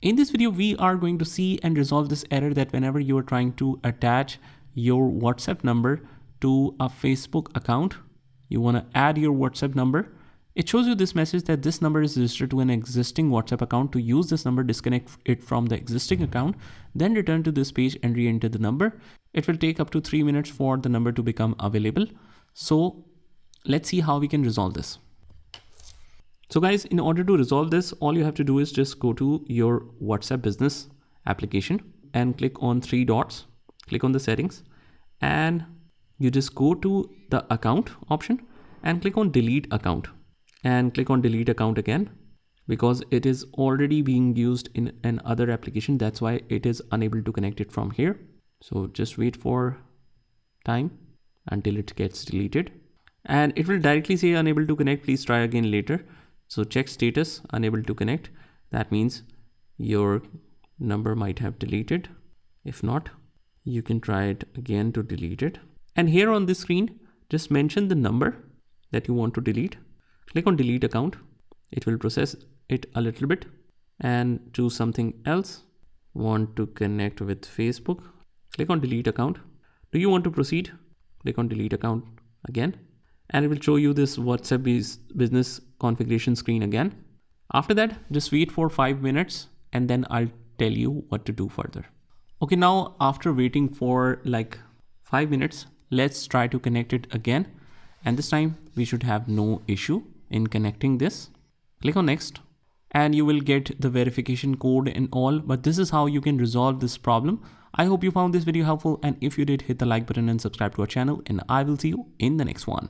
In this video, we are going to see and resolve this error that whenever you are trying to attach your WhatsApp number to a Facebook account, you want to add your WhatsApp number. It shows you this message that this number is registered to an existing WhatsApp account. To use this number, disconnect it from the existing account, then return to this page and re-enter the number. It will take up to 3 minutes for the number to become available. So let's see how we can resolve this. So guys, in order to resolve this, all you have to do is just go to your WhatsApp business application and click on 3 dots, click on the settings, and you just go to the account option and click on delete account, and click on delete account again, because it is already being used in another application. That's why it is unable to connect it from here. So just wait for time until it gets deleted, and it will directly say unable to connect, please try again later. So check status, unable to connect. That means your number might have deleted. If not, you can try it again to delete it. And here on this screen, just mention the number that you want to delete. Click on delete account. It will process it a little bit and choose something else. Want to connect with Facebook. Click on delete account. Do you want to proceed? Click on delete account again. And it will show you this WhatsApp business configuration screen again. After that, just wait for 5 minutes and then I'll tell you what to do further. Okay, now after waiting for like 5 minutes, let's try to connect it again. And this time we should have no issue in connecting this. Click on next and you will get the verification code and all, but this is how you can resolve this problem. I hope you found this video helpful, and if you did, hit the like button and subscribe to our channel, and I will see you in the next one.